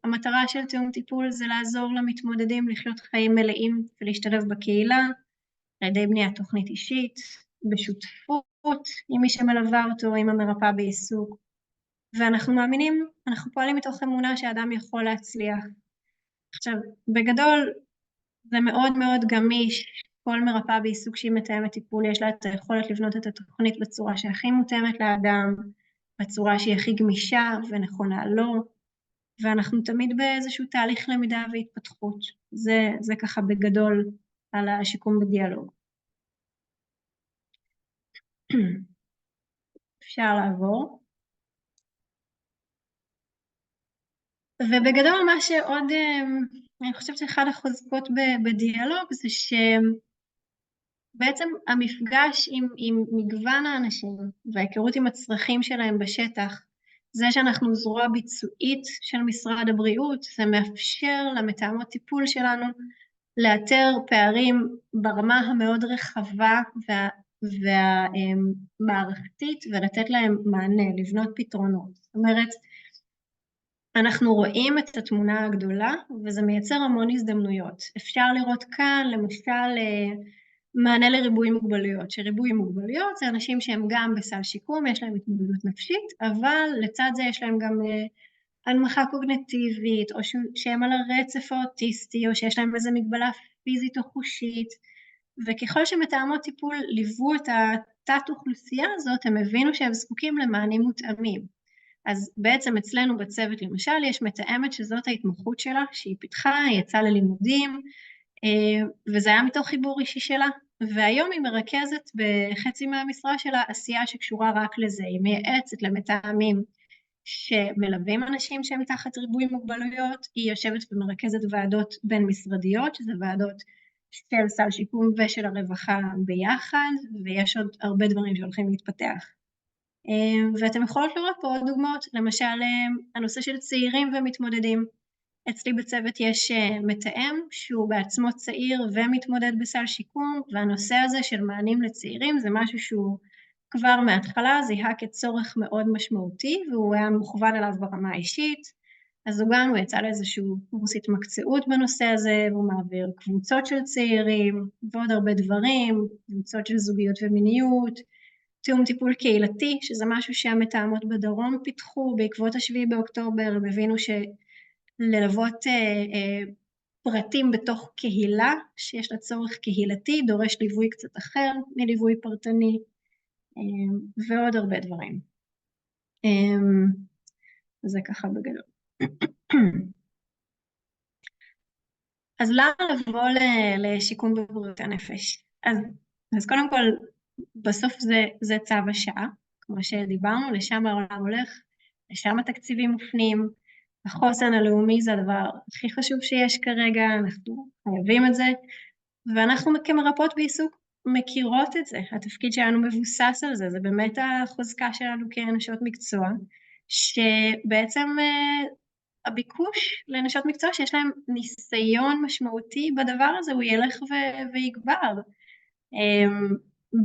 המטרה של תיאום טיפול זה לעזור למתמודדים לחיות חיים מלאים ולהשתלב בקהילה, על ידי בניית תוכנית אישית, בשותפות עם מי שמלווה אותו, עם המרפאה בעיסוק, ואנחנו מאמינים, אנחנו פועלים מתוך אמונה שהאדם יכול להצליח. עכשיו, בגדול זה מאוד מאוד גמיש, כל מרפאה בעיסוק שהיא מתאמת טיפול, יש לה את היכולת לבנות את התוכנית בצורה שהכי מותאמת לאדם, בצורה שהיא הכי גמישה ונכונה לו, ואנחנו תמיד באיזשהו תהליך למידה והתפתחות. זה ככה בגדול על השיקום בדיאלוג. אפשר לעבור. ובגדול מה שעוד, אני חושבת שאחד החוזקות בדיאלוג זה שבעצם המפגש עם מגוון האנשים וההיכרות עם הצרכים שלהם בשטח, זה שאנחנו זרוע ביצועית של משרד הבריאות, זה מאפשר למתאמות טיפול שלנו לאתר פערים ברמה המאוד רחבה והמערכתית ולתת להם מענה, לבנות פתרונות. זאת אומרת, אנחנו רואים את התמונה הגדולה וזה מייצר המון הזדמנויות. אפשר לראות כאן למשל מענה לריבוי מוגבלויות, שריבוי מוגבלויות זה אנשים שהם גם בסל שיקום, יש להם התמודדות נפשית, אבל לצד זה יש להם גם הנמכה קוגניטיבית, או שהם על הרצף האוטיסטי, או שיש להם איזו מגבלה פיזית או חושית, וככל שמתאמות טיפול ליוו את התת אוכלוסייה הזאת, הם הבינו שהם זקוקים למענים מותאמים. אז בעצם אצלנו בצוות למשל יש מתאמת שזאת ההתמחות שלה, שהיא פיתחה, היא יצאה ללימודים, וזה היה מתוך חיבור אישי שלה, והיום היא מרכזת בחצי מהמשרה שלה עשייה שקשורה רק לזה, היא מייעצת למתאמים שמלווים אנשים שהם מתחת ריבוי מוגבלויות, היא יושבת ומרכזת ועדות בין משרדיות, שזה ועדות של סל שיקום ושל הרווחה ביחד, ויש עוד הרבה דברים שהולכים להתפתח. ואתם יכולות לראות פה עוד דוגמאות, למשל הנושא של צעירים ומתמודדים. אצלי בצוות יש מתאם שהוא בעצמו צעיר ומתמודד בסל שיקום, והנושא הזה של מענים לצעירים זה משהו שהוא כבר מההתחלה זיהה כצורך מאוד משמעותי, והוא היה מוכוון עליו ברמה האישית, אז הוא יצא לאיזשהו קורס התמקצעות בנושא הזה, והוא מעביר קבוצות של צעירים ועוד הרבה דברים, קבוצות של זוגיות ומיניות, תיאום טיפול קהילתי, שזה משהו שהמתאמות בדרום פיתחו בעקבות השביעי באוקטובר, הם הבינו שללוות פרטים בתוך קהילה, שיש לה צורך קהילתי, דורש ליווי קצת אחר מליווי פרטני, ועוד הרבה דברים. זה ככה בגדול. אז למה לבוא לשיקום בבריאות הנפש? אז קודם כל, בסוף זה צו השעה, כמו שדיברנו, לשם העולם הולך, לשם התקציבים מופנים, החוסן הלאומי זה הדבר הכי חשוב שיש כרגע, אנחנו חייבים את זה, ואנחנו כמרפאות בעיסוק מכירות את זה, התפקיד שלנו מבוסס על זה, זה באמת החוזקה שלנו כנשות מקצוע, שבעצם הביקוש לנשות מקצוע שיש להם ניסיון משמעותי בדבר הזה, הוא ילך ויגבר.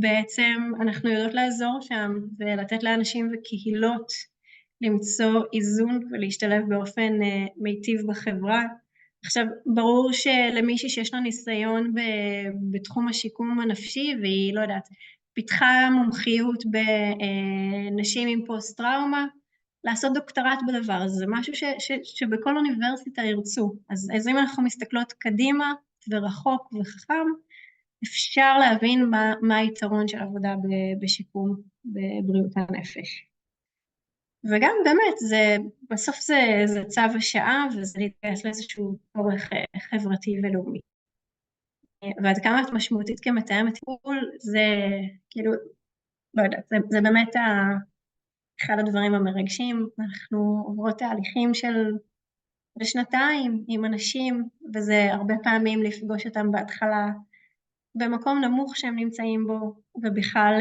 בעצם אנחנו יודעות לעזור שם ולתת לאנשים וקהילות למצוא איזון ולהשתלב באופן מיטיב בחברה. עכשיו, ברור שלמישהי שיש לה ניסיון בתחום השיקום הנפשי, והיא, לא יודעת, פיתחה מומחיות בנשים עם פוסט-טראומה, לעשות דוקטורט בדבר הזה, זה משהו שבכל אוניברסיטה ירצו. אז אם אנחנו מסתכלות קדימה ורחוק וחכם, אפשר להבין מה היתרון של עבודה בשיקום בבריאות הנפש. וגם באמת, בסוף זה צו השעה, וזה להתגייס לאיזשהו צורך חברתי ולאומי. ועד כמה את משמעותית כמתאמת טיפול, זה כאילו, לא יודעת, זה באמת אחד הדברים המרגשים. אנחנו עוברות תהליכים של שנתיים עם אנשים, וזה הרבה פעמים לפגוש אותם בהתחלה במקום נמוך שהם נמצאים בו, ובכלל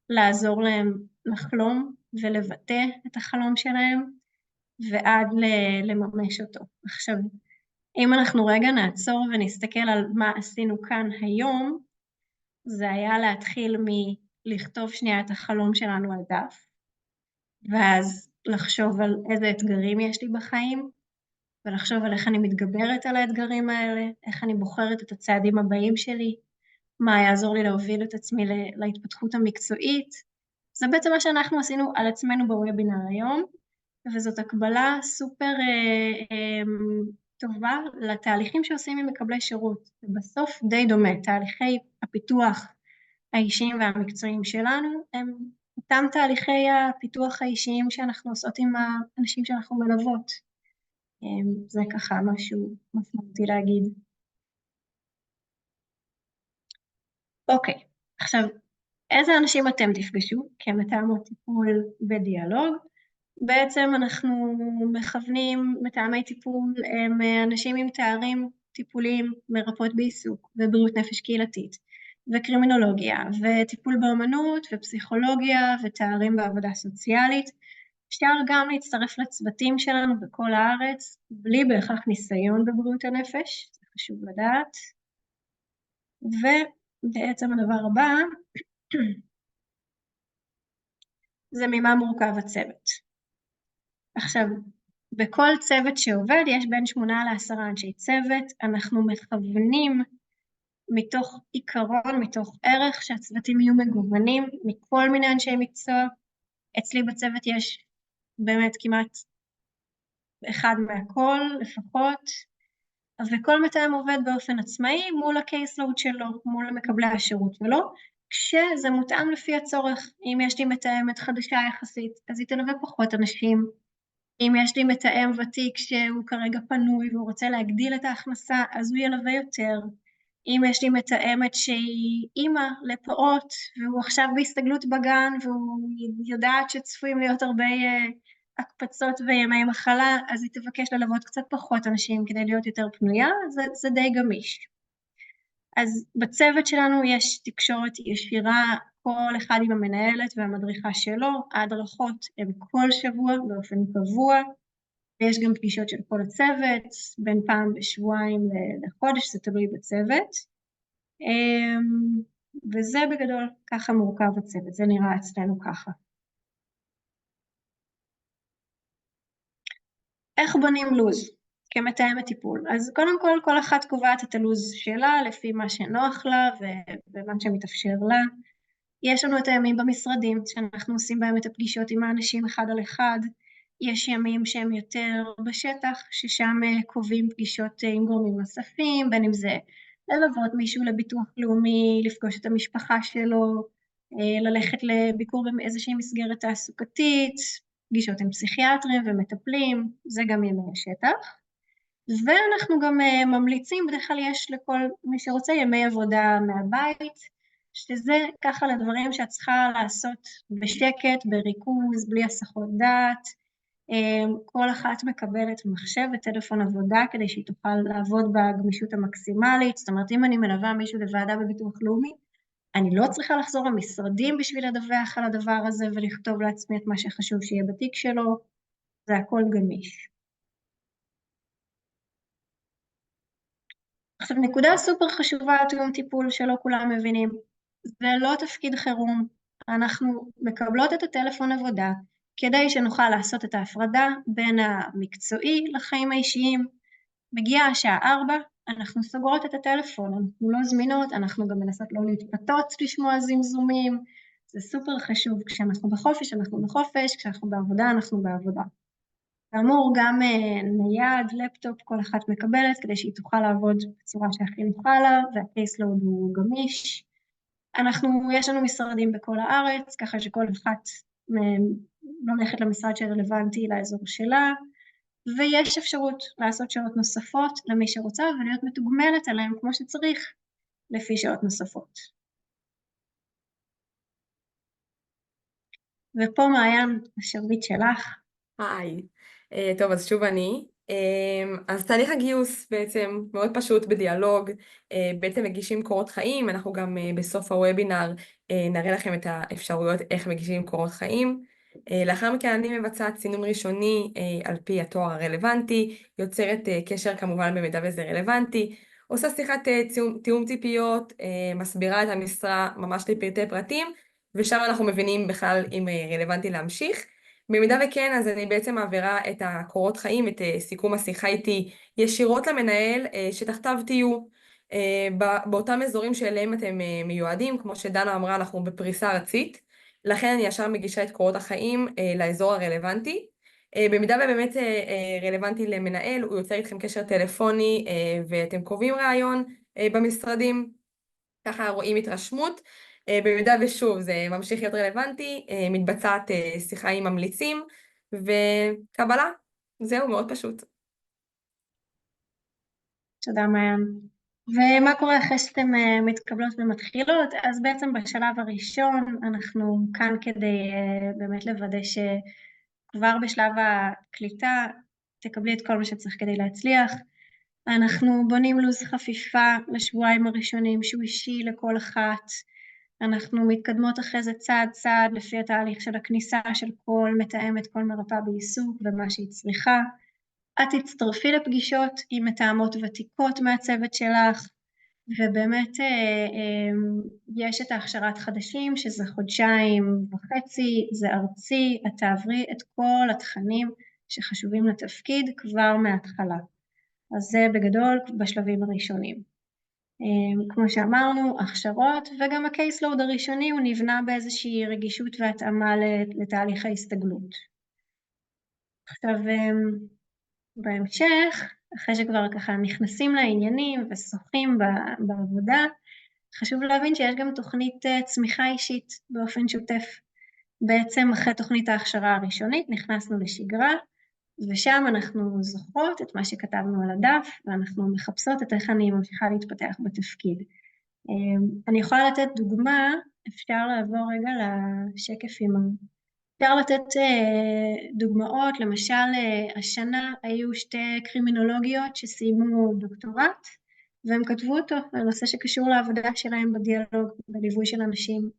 לעזור להם לחלום ולבטא את החלום שלהם, ועד לממש אותו. עכשיו, אם אנחנו רגע נעצור ונסתכל על מה עשינו כאן היום, זה היה להתחיל מלכתוב שנייה את החלום שלנו על דף, ואז לחשוב על איזה אתגרים יש לי בחיים, ולחשוב על איך אני מתגברת על האתגרים האלה, איך אני בוחרת את הצעדים הבאים שלי, מה יעזור לי להוביל את עצמי להתפתחות המקצועית. זה בעצם מה שאנחנו עשינו על עצמנו בוובינר היום, וזאת הקבלה סופר טובה לתהליכים שעושים עם מקבלי שירות. ובסוף די דומה, תהליכי הפיתוח האישיים והמקצועיים שלנו הם אותם תהליכי הפיתוח האישיים שאנחנו עושות עם האנשים שאנחנו מלוות. זה ככה משהו משמעותי להגיד. אוקיי, עכשיו, איזה אנשים אתם תפגשו כמתאמות טיפול בדיאלוג? בעצם אנחנו מכוונים, מתאמי טיפול הם אנשים עם תארים טיפוליים מרפאות בעיסוק ובריאות נפש קהילתית וקרימינולוגיה וטיפול באמנות ופסיכולוגיה ותארים בעבודה סוציאלית. אפשר גם להצטרף לצוותים שלנו בכל הארץ בלי בהכרח ניסיון בבריאות הנפש, זה חשוב לדעת. ובעצם הדבר הבא זה ממה מורכב הצוות. עכשיו, בכל צוות שעובד יש בין 8 ל10 אנשי צוות, אנחנו מכוונים מתוך עיקרון, מתוך ערך שהצוותים יהיו מגוונים מכל מיני אנשי מקצוע. אצלי בצוות יש באמת כמעט אחד מהכל לפחות, וכל מתאם עובד באופן עצמאי מול הקייסלוד שלו, מול מקבלי השירות שלו, כשזה מותאם לפי הצורך. אם יש לי מתאמת חדשה יחסית, אז היא תלווה פחות אנשים. אם יש לי מתאם ותיק שהוא כרגע פנוי והוא רוצה להגדיל את ההכנסה, אז הוא ילווה יותר. אם יש לי מתאמת שהיא אימא לפעוט, והוא עכשיו בהסתגלות בגן, והוא יודעת שצפויים להיות הרבה הקפצות וימי מחלה, אז היא תבקש ללוות קצת פחות אנשים כדי להיות יותר פנויה, זה די גמיש. אז בצוות שלנו יש תקשורת ישירה, כל אחד עם המנהלת והמדריכה שלו, ההדרכות הן כל שבוע באופן קבוע, ויש גם פגישות של כל הצוות, בין פעם בשבועיים לחודש, זה תלוי בצוות. וזה בגדול ככה מורכב הצוות, זה נראה אצלנו ככה. איך בונים לוז כמתאמת טיפול? אז קודם כל, כל אחת קובעת את הלוז שלה לפי מה שנוח לה ומה שמתאפשר לה. יש לנו את הימים במשרדים שאנחנו עושים בהם את הפגישות עם האנשים אחד על אחד. יש ימים שהם יותר בשטח, ששם קובעים פגישות עם גורמים נוספים, בין אם זה ללוות מישהו לביטוח לאומי, לפגוש את המשפחה שלו, ללכת לביקור באיזושהי מסגרת תעסוקתית, פגישות עם פסיכיאטרים ומטפלים, זה גם ימי השטח. ואנחנו גם ממליצים, בדרך כלל יש לכל מי שרוצה ימי עבודה מהבית, שזה ככה לדברים שאת צריכה לעשות בשקט, בריכוז, בלי הסחות דעת. כל אחת מקבלת מחשב וטלפון עבודה כדי שהיא תוכל לעבוד בגמישות המקסימלית. זאת אומרת, אם אני מלווה מישהו לוועדה בביטוח לאומי, אני לא צריכה לחזור למשרדים בשביל לדווח על הדבר הזה ולכתוב לעצמי את מה שחשוב שיהיה בתיק שלו, זה הכל גמיש. עכשיו, נקודה סופר חשובה תיאום טיפול שלא כולם מבינים, זה לא תפקיד חירום. אנחנו מקבלות את הטלפון עבודה כדי שנוכל לעשות את ההפרדה בין המקצועי לחיים האישיים. מגיעה השעה 4, אנחנו סוגרות את הטלפון, אנחנו לא זמינות, אנחנו גם מנסות לא להתפתות לשמוע זמזומים, זה סופר חשוב, כשאנחנו בחופש אנחנו בחופש, כשאנחנו בעבודה אנחנו בעבודה. כאמור, גם נייד, לפטופ, כל אחת מקבלת כדי שהיא תוכל לעבוד בצורה שהכי נוחה לה, והקייסלוד הוא גמיש. יש לנו משרדים בכל הארץ, ככה שכל אחת הולכת למשרד שרלוונטי לאזור שלה, ויש אפשרות לעשות שעות נוספות למי שרוצה, ולהיות מתוגמלת עליהם כמו שצריך, לפי שעות נוספות. ופה מעיין, השרביט שלך. היי, טוב, אז שוב אני. אז תהליך הגיוס בעצם מאוד פשוט בדיאלוג, בעצם מגישים קורות חיים, אנחנו גם בסוף הוובינר נראה לכם את האפשרויות איך מגישים קורות חיים. לאחר מכן אני מבצעת סינון ראשוני על פי התואר הרלוונטי, יוצרת קשר כמובן במידה וזה רלוונטי, עושה שיחת תיאום ציפיות, מסבירה את המשרה ממש לפרטי פרטים, ושם אנחנו מבינים בכלל אם רלוונטי להמשיך. במידה וכן, אז אני בעצם מעבירה את הקורות חיים, את סיכום השיחה איתי ישירות למנהל, שתחתיו תהיו באותם אזורים שאליהם אתם מיועדים. כמו שדנה אמרה, אנחנו בפריסה ארצית, לכן אני ישר מגישה את קורות החיים לאזור הרלוונטי. במידה ובאמת רלוונטי למנהל, הוא יוצר איתכם קשר טלפוני ואתם קובעים רעיון במשרדים, ככה רואים התרשמות. במידה ושוב זה ממשיך להיות רלוונטי, מתבצעת שיחה עם ממליצים וקבלה. זהו, מאוד פשוט. תודה מעיין. ומה קורה אחרי שאתם מתקבלות ומתחילות? אז בעצם בשלב הראשון אנחנו כאן כדי באמת לוודא שכבר בשלב הקליטה תקבלי את כל מה שצריך כדי להצליח. אנחנו בונים לו"ז חפיפה לשבועיים הראשונים שהוא אישי לכל אחת. אנחנו מתקדמות אחרי זה צעד צעד לפי התהליך של הכניסה של כל מתאמת, כל מרפאה בעיסוק ומה שהיא צריכה. את תצטרפי לפגישות עם מתאמות ותיקות מהצוות שלך, ובאמת יש את ההכשרת חדשים שזה 1.5 חודשים, זה ארצי, את תעברי את כל התכנים שחשובים לתפקיד כבר מההתחלה. אז זה בגדול בשלבים הראשונים. כמו שאמרנו, הכשרות, וגם הקייסלוד הראשוני הוא נבנה באיזושהי רגישות והתאמה לתהליך ההסתגלות. עכשיו, בהמשך, אחרי שכבר ככה נכנסים לעניינים ושוחים בעבודה, חשוב להבין שיש גם תוכנית צמיחה אישית באופן שוטף. בעצם אחרי תוכנית ההכשרה הראשונית נכנסנו לשגרה, ושם אנחנו זוכרות את מה שכתבנו על הדף, ואנחנו מחפשות את איך אני ממשיכה להתפתח בתפקיד. אני יכולה לתת דוגמה, אפשר לעבור רגע לשקף אפשר לתת דוגמאות, למשל השנה היו 2 קרימינולוגיות שסיימו דוקטורט, והם כתבו אותו, הנושא שקשור לעבודה שלהם בדיאלוג, בליווי של אנשים.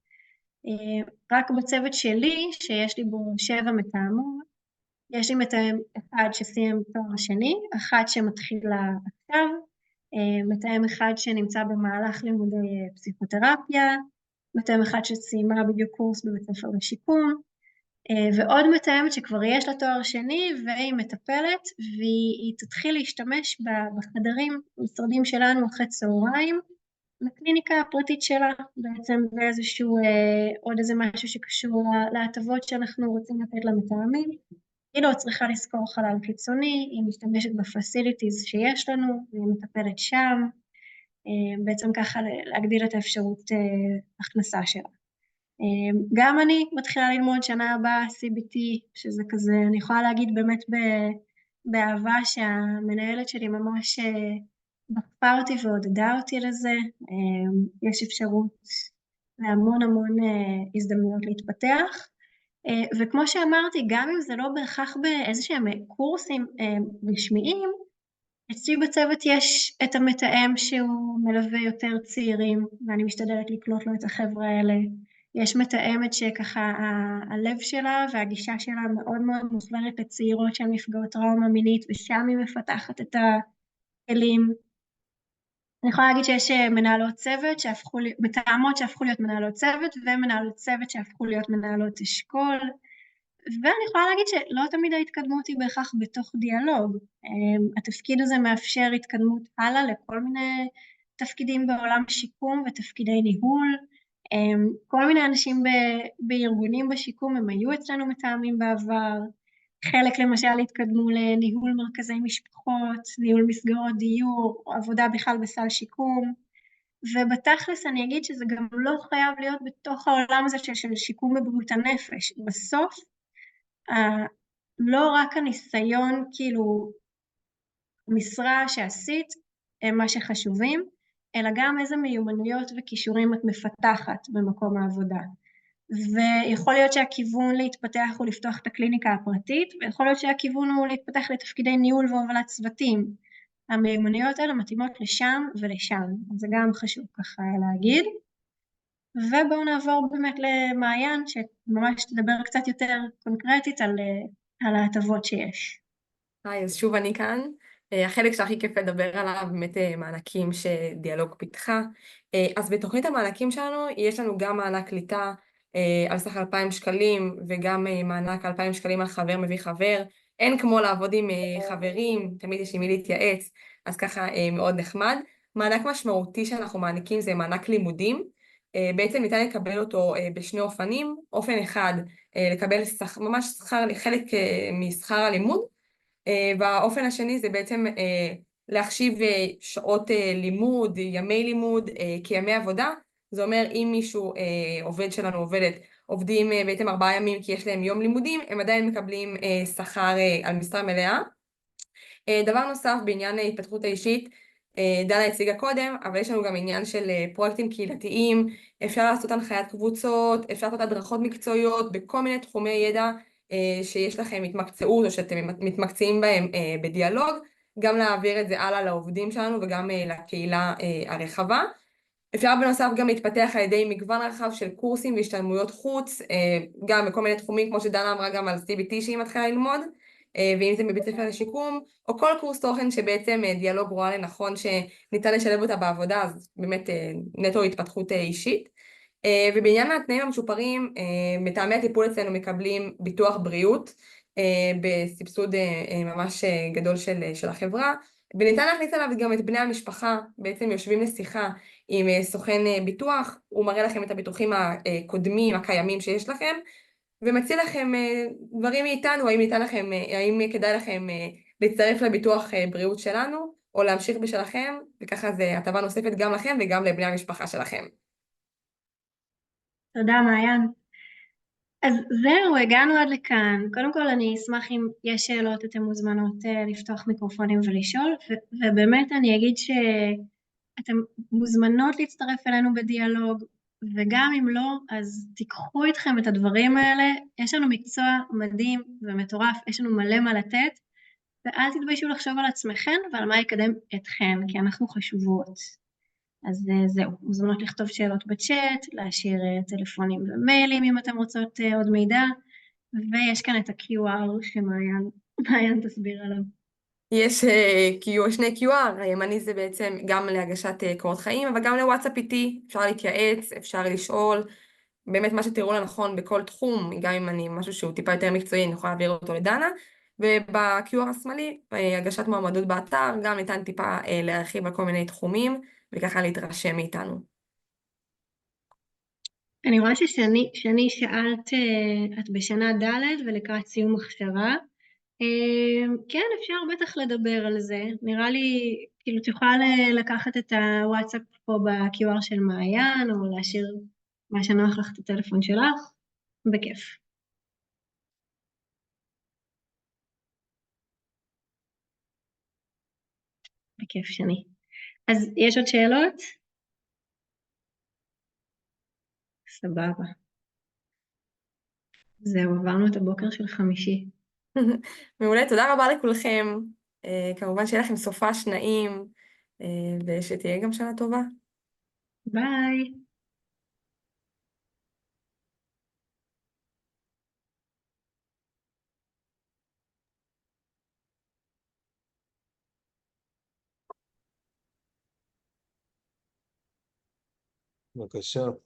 רק בצוות שלי, שיש לי בו 7 מתאמות, יש לי מתאם אחד שסיים תואר שני, אחת שמתחילה עכשיו, מתאם אחד שנמצא במהלך לימודי פסיכותרפיה, מתאם אחד שסיימה בדיוק קורס בבית ספר לשיקום, ועוד מתאמת שכבר יש לה תואר שני והיא מטפלת, והיא תתחיל להשתמש בחדרים, משרדים שלנו אחרי צהריים, לקליניקה הפרטית שלה, בעצם באיזשהו עוד איזה משהו שקשור להטבות שאנחנו רוצים לתת למתאמים. היא לא צריכה לזכור חלל חיצוני, היא משתמשת בפסיליטיז שיש לנו, והיא מטפלת שם, בעצם ככה להגדיל את האפשרות הכנסה שלה. גם אני מתחילה ללמוד שנה הבאה CBT, שזה כזה, אני יכולה להגיד באמת באהבה שהמנהלת שלי ממש דחפה אותי ועודדה אותי לזה. יש אפשרות להמון הזדמנויות להתפתח, וכמו שאמרתי, גם אם זה לא בהכרח באיזשהם קורסים רשמיים, אצלי בצוות יש את המתאם שהוא מלווה יותר צעירים, ואני משתדלת לקלוט לו את החבר'ה האלה. יש מתאמת שככה הלב שלה והגישה שלה מאוד מאוד מוכוונת לצעירות שהן נפגעות טראומה מינית, ושם היא מפתחת את הכלים. אני יכולה להגיד שיש מנהלות צוות מתאמות שהפכו להיות מנהלות צוות, ומנהלות צוות שהפכו להיות מנהלות אשכול, ואני יכולה להגיד שלא תמיד ההתקדמות היא בהכרח בתוך דיאלוג. התפקיד הזה מאפשר התקדמות הלאה לכל מיני תפקידים בעולם שיקום ותפקידי ניהול. כל מיני אנשים בארגונים בשיקום הם היו אצלנו מתאמים בעבר, חלק למשל התקדמו לניהול מרכזי משפחות, ניהול מסגרות דיור, עבודה בכלל בסל שיקום, ובתכלס אני אגיד שזה גם לא חייב להיות בתוך העולם הזה של שיקום בבריאות הנפש. בסוף, לא רק הניסיון, כאילו, משרה שעשית הם מה שחשובים, אלא גם איזה מיומנויות וכישורים את מפתחת במקום העבודה. ויכול להיות שהכיוון להתפתח הוא לפתוח את הקליניקה הפרטית, ויכול להיות שהכיוון הוא להתפתח לתפקידי ניהול והובלת צוותים. המיומנויות האלה מתאימות לשם ולשם, אז זה גם חשוב ככה להגיד. ובואו נעבור באמת למעיין, שממש תדבר קצת יותר קונקרטית על ההטבות שיש. היי, אז שוב אני כאן. החלק שהכי כיף לדבר עליו, באמת מענקים שדיאלוג פיתחה. אז בתוכנית המענקים שלנו, יש לנו גם מענק קליטה על סך 2,000 שקלים, וגם מענק 2,000 שקלים על חבר מביא חבר. אין כמו לעבוד עם חברים, תמיד יש עם מי להתייעץ, אז ככה מאוד נחמד. מענק משמעותי שאנחנו מעניקים זה מענק לימודים. בעצם ניתן לקבל אותו בשני אופנים. אופן אחד, לקבל ממש חלק משכר הלימוד, והאופן השני זה בעצם להחשיב שעות לימוד, ימי לימוד כימי עבודה. זה אומר אם מישהו עובד שלנו, עובדים בעצם 4 ימים כי יש להם יום לימודים, הם עדיין מקבלים שכר על משרה מלאה. דבר נוסף בעניין ההתפתחות האישית, דנה הציגה קודם, אבל יש לנו גם עניין של פרויקטים קהילתיים, אפשר לעשות הנחיית קבוצות, אפשר לעשות הדרכות מקצועיות בכל מיני תחומי ידע שיש לכם התמקצעות או שאתם מתמקצעים בהם בדיאלוג, גם להעביר את זה הלאה לעובדים שלנו וגם לקהילה הרחבה. אפשר בנוסף גם להתפתח על ידי מגוון רחב של קורסים והשתלמויות חוץ, גם בכל מיני תחומים, כמו שדנה אמרה גם על CBT שהיא מתחילה ללמוד, ואם זה מבית ספר לשיקום, או כל קורס תוכן שבעצם דיאלוג רואה לנכון שניתן לשלב אותה בעבודה, אז באמת נטו התפתחות אישית. ובעניין התנאים המשופרים, מתאמי הטיפול אצלנו מקבלים ביטוח בריאות, בסבסוד ממש גדול של החברה, וניתן להכניס עליו גם את בני המשפחה, בעצם יושבים לשיחה עם סוכן ביטוח, הוא מראה לכם את הביטוחים הקודמים, הקיימים שיש לכם, ומציע לכם דברים מאיתנו, האם כדאי לכם להצטרף לביטוח בריאות שלנו, או להמשיך בשלכם, וככה זה הטבה נוספת גם לכם וגם לבני המשפחה שלכם. תודה, מעיין. אז זהו, הגענו עד לכאן. קודם כל, אני אשמח אם יש שאלות, אתן מוזמנות לפתוח מיקרופונים ולשאול, ובאמת אני אגיד שאתן מוזמנות להצטרף אלינו בדיאלוג, וגם אם לא, אז תיקחו איתכם את הדברים האלה. יש לנו מקצוע מדהים ומטורף, יש לנו מלא מה לתת, ואל תתביישו לחשוב על עצמכם ועל מה יקדם אתכן, כי אנחנו חשובות. אז זהו, מוזמנות לכתוב שאלות בצ'אט, להשאיר טלפונים ומיילים אם אתם רוצות עוד מידע, ויש כאן את ה-QR שמעיין תסביר עליו. יש שני QR, הימני זה בעצם גם להגשת קורות חיים, אבל גם לוואטסאפ איתי, אפשר להתייעץ, אפשר לשאול, באמת מה שתראו לנכון בכל תחום, גם אם אני משהו שהוא טיפה יותר מקצועי, אני יכולה להעביר אותו לדנה, וב-QR השמאלי, הגשת מועמדות באתר, גם ניתן טיפה להרחיב על כל מיני תחומים, וככה להתרשם מאיתנו. אני רואה ששני שאלת, את בשנה ד' ולקראת סיום הכשרה. כן, אפשר בטח לדבר על זה. נראה לי, כאילו, תוכל לקחת את הוואטסאפ פה ב-QR של מעיין, או להשאיר מה שנוח לך את הטלפון שלך, בכיף. בכיף, שני. אז יש עוד שאלות? סבבה. זהו, עברנו את הבוקר של חמישי. מעולה, תודה רבה לכולכם. כמובן שיהיה לכם סופש נעים, ושתהיה גם שנה טובה. ביי. בבקשה.